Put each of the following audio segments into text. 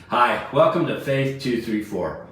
Hi, welcome to Faith 234.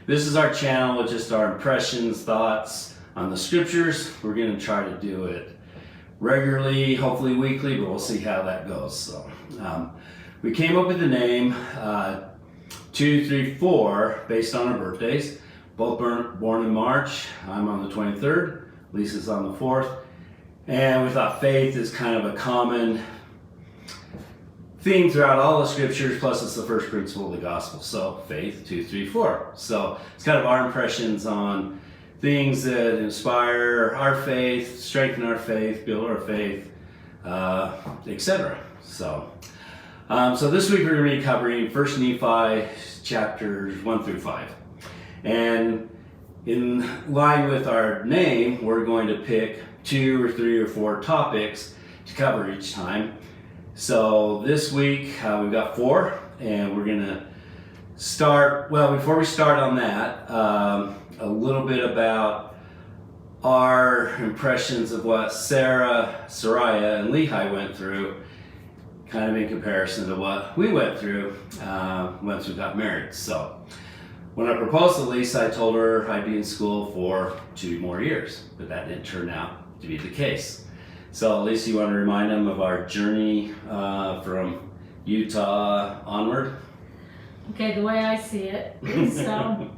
This is our channel with just our impressions, thoughts on the scriptures. We're going to try to do it regularly, hopefully weekly, but we'll see how that goes. So, we came up with the name 234 based on our birthdays. Both born in March. I'm on the 23rd. Lisa's on the 4th. And we thought faith is kind of a common theme throughout all the scriptures, plus it's the first principle of the gospel. So faith 234. So it's kind of our impressions on things that inspire our faith, strengthen our faith, build our faith, etc. So this week we're going to be covering 1 Nephi chapters 1 through 5. And in line with our name, we're going to pick 2 or 3 or 4 topics to cover each time. So this week we've got 4, and we're going to start, well, before we start on that, a little bit about our impressions of what Sariah, and Lehi went through, kind of in comparison to what we went through once we got married. So when I proposed to Lisa, I told her I'd be in school for 2 more years, but that didn't turn out to be the case. So Lisa, you want to remind them of our journey from Utah onward? Okay, the way I see it is a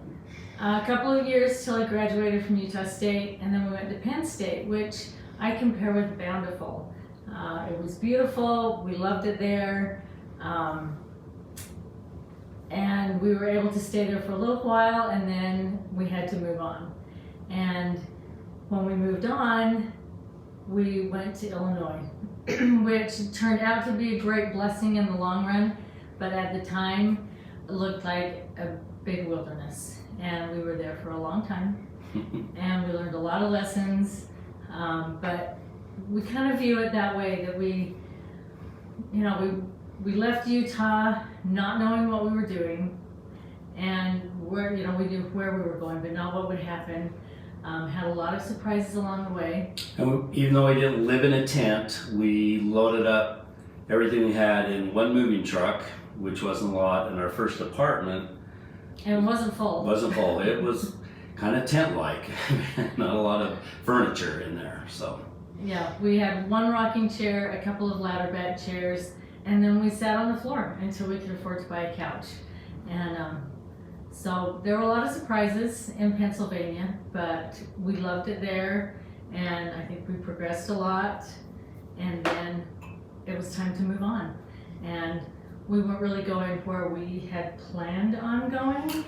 couple of years till I graduated from Utah State, and then we went to Penn State, which I compare with Bountiful. It was beautiful, we loved it there, and we were able to stay there for a little while, and then we had to move on. And when we moved on, we went to Illinois, which turned out to be a great blessing in the long run, but at the time it looked like a big wilderness. And we were there for a long time, and we learned a lot of lessons, but we kind of view it that way, that we left Utah not knowing what we were doing, and where, we knew where we were going, but not what would happen. Had a lot of surprises along the way. And even though we didn't live in a tent, we loaded up everything we had in one moving truck, which wasn't a lot, in our first apartment. And it wasn't full. It was kind of tent-like. Not a lot of furniture in there. So yeah, we had one rocking chair, a couple of ladder back chairs, and then we sat on the floor until we could afford to buy a couch. And so there were a lot of surprises in Pennsylvania, but we loved it there, and I think we progressed a lot, and then it was time to move on. And we weren't really going where we had planned on going.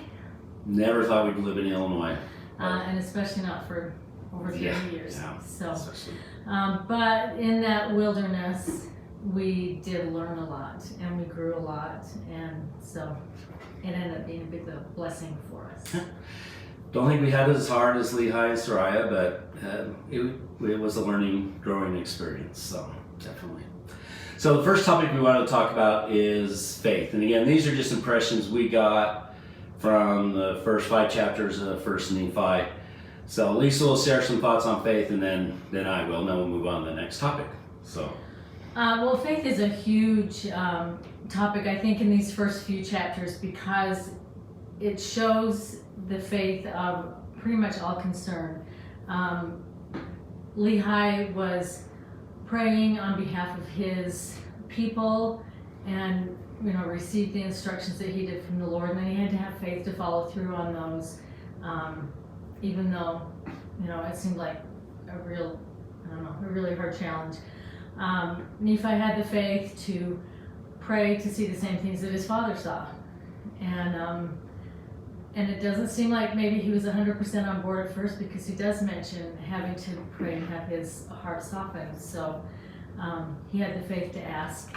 Never thought we'd live in Illinois. And especially not for over 30 years. Yeah, so, but in that wilderness, we did learn a lot, and we grew a lot, and so it ended up being a big blessing for us. Don't think we had it as hard as Lehi and Sariah, but it was a learning, growing experience, so definitely. So the first topic we want to talk about is faith. And again, these are just impressions we got from the first 5 chapters of 1 Nephi. So Lisa will share some thoughts on faith, and then I will, and then we'll move on to the next topic. So. Well, faith is a huge topic, I think, in these first few chapters, because it shows the faith of pretty much all concerned. Lehi was praying on behalf of his people, and received the instructions that he did from the Lord, and then he had to have faith to follow through on those, even though it seemed like a really hard challenge. Nephi had the faith to pray to see the same things that his father saw, and it doesn't seem like maybe he was 100% on board at first, because he does mention having to pray and have his heart softened. So he had the faith to ask.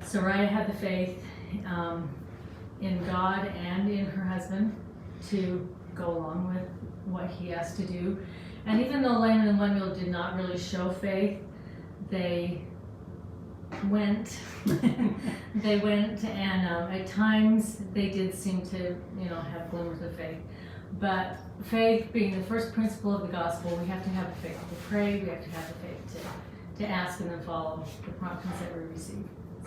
Sariah had the faith in God and in her husband to go along with what he asked to do. And even though Laman and Lemuel did not really show faith, they went and at times they did seem to have glimmers of faith. But faith being the first principle of the gospel, we have to have the faith to pray, we have to have the faith to ask and then follow the promptings that we receive.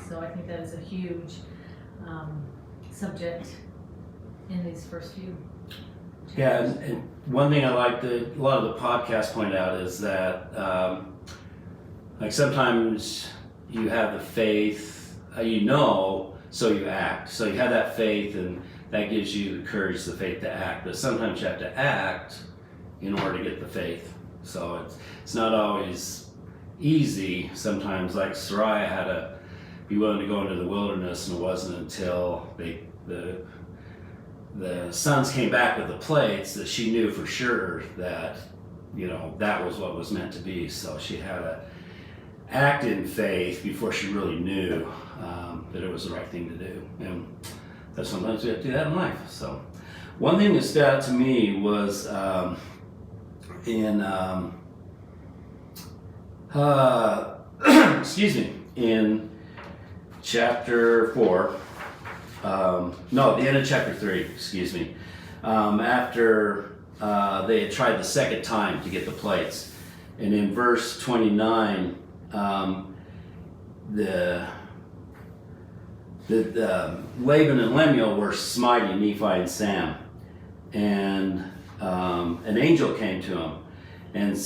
So I think that is a huge subject in these first few Yeah, chapters. and one thing I like that a lot of the podcasts point out is that, like sometimes you have the faith, so you act. So you have that faith, and that gives you the courage, the faith to act. But sometimes you have to act in order to get the faith. So it's not always easy. Sometimes, like Sarai had to be willing to go into the wilderness, and it wasn't until the sons came back with the plates that she knew for sure that, that was what was meant to be. So she had to act in faith before she really knew that it was the right thing to do. And that sometimes we have to do that in life. So one thing that stood out to me was in chapter 4, the end of chapter 3, after they had tried the second time to get the plates. And in verse 29, Laban and Lemuel were smiting Nephi and Sam. And an angel came to him and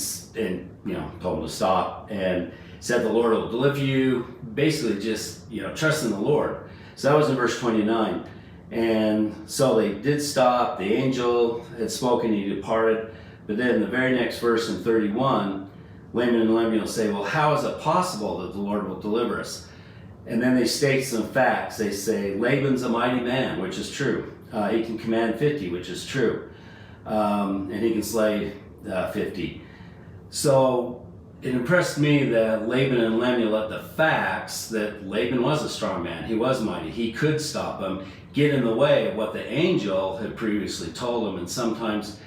told him to stop and said, the Lord will deliver you. Basically just, trust in the Lord. So that was in verse 29. And so they did stop. The angel had spoken, he departed. But then the very next verse in 31, Laban and Lemuel say, well, how is it possible that the Lord will deliver us? And then they state some facts. They say, Laban's a mighty man, which is true. He can command 50, which is true. And he can slay 50. So it impressed me that Laban and Lemuel let the facts that Laban was a strong man. He was mighty. He could stop him, get in the way of what the angel had previously told him. And sometimes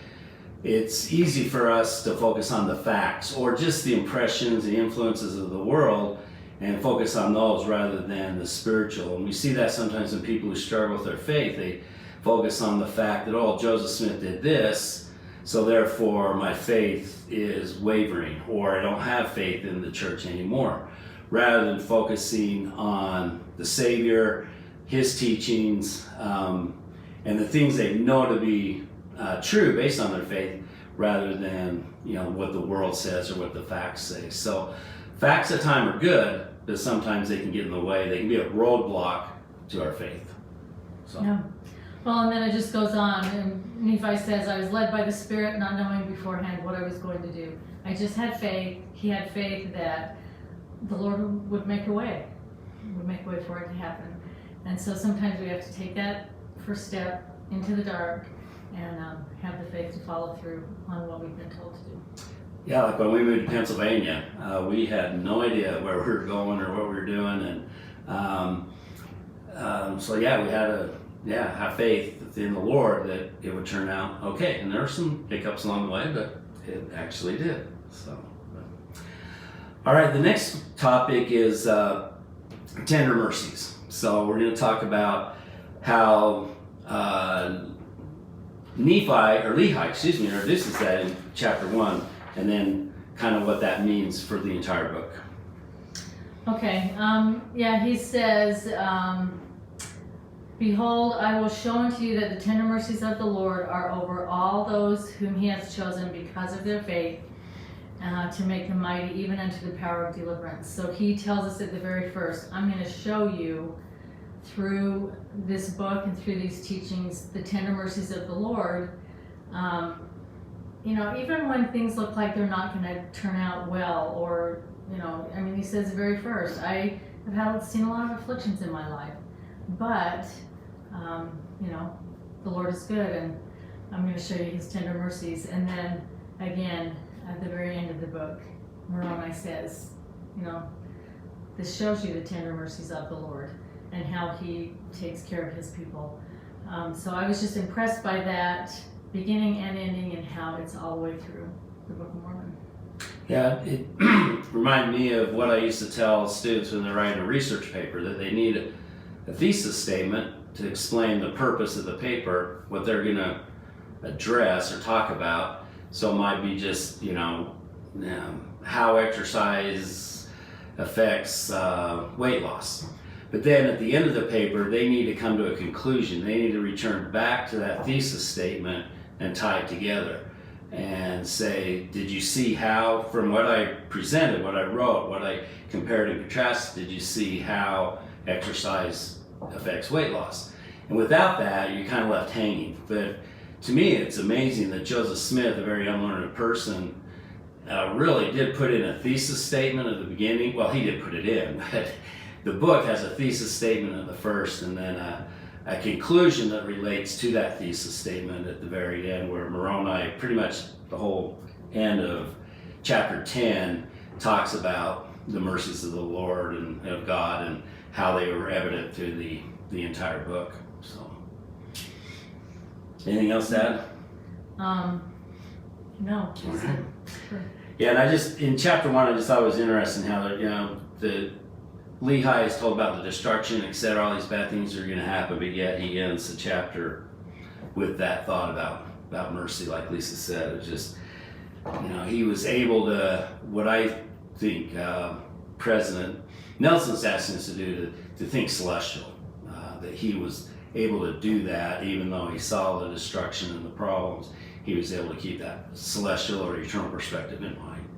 it's easy for us to focus on the facts or just the impressions, the influences of the world, and focus on those rather than the spiritual. And we see that sometimes in people who struggle with their faith. They focus on the fact that, oh, Joseph Smith did this, so therefore my faith is wavering, or I don't have faith in the church anymore, rather than focusing on the Savior, his teachings, and the things they know to be true based on their faith, rather than what the world says or what the facts say. So facts at times are good, but sometimes they can get in the way. They can be a roadblock to our faith. So. Yeah. Well, and then it just goes on, and Nephi says, I was led by the Spirit, not knowing beforehand what I was going to do. I just had faith. He had faith that the Lord would make a way for it to happen. And so sometimes we have to take that first step into the dark and have the faith to follow through on what we've been told to do. Yeah, like when we moved to Pennsylvania, we had no idea where we were going or what we were doing, and so we had to have faith in the Lord that it would turn out okay. And there were some hiccups along the way, but it actually did. So, all right, the next topic is tender mercies. So we're going to talk about how Lehi introduces that in chapter 1, and then kind of what that means for the entire book. Okay, he says, behold, I will show unto you that the tender mercies of the Lord are over all those whom he hath chosen because of their faith, to make them mighty even unto the power of deliverance. So he tells us at the very first, I'm going to show you through this book and through these teachings the tender mercies of the Lord. Even when things look like they're not going to turn out well, or he says the very first, I have seen a lot of afflictions in my life, but the Lord is good, and I'm going to show you his tender mercies. And then again at the very end of the book, Moroni says, this shows you the tender mercies of the Lord and how he takes care of his people. So I was just impressed by that beginning and ending, and how it's all the way through the Book of Mormon. Yeah, it reminded me of what I used to tell students when they're writing a research paper, that they need a thesis statement to explain the purpose of the paper, what they're going to address or talk about. So it might be just, how exercise affects weight loss. But then at the end of the paper, they need to come to a conclusion. They need to return back to that thesis statement and tie it together and say, did you see how, from what I presented, what I wrote, what I compared and contrasted, did you see how exercise affects weight loss? And without that, you're kind of left hanging. But to me, it's amazing that Joseph Smith, a very unlearned person, really did put in a thesis statement at the beginning. Well, he did put it in, but the book has a thesis statement at the first, and then a conclusion that relates to that thesis statement at the very end, where Moroni, pretty much the whole end of chapter 10, talks about the mercies of the Lord and of God and how they were evident through the entire book. So, anything else to add? No. Yeah, and in chapter 1, I just thought it was interesting how the Lehi is told about the destruction, etc. All these bad things are going to happen, but yet he ends the chapter with that thought about mercy, like Lisa said. It was just, he was able to, what I think President Nelson's asking us to do, to think celestial. That he was able to do that, even though he saw the destruction and the problems, he was able to keep that celestial or eternal perspective in mind.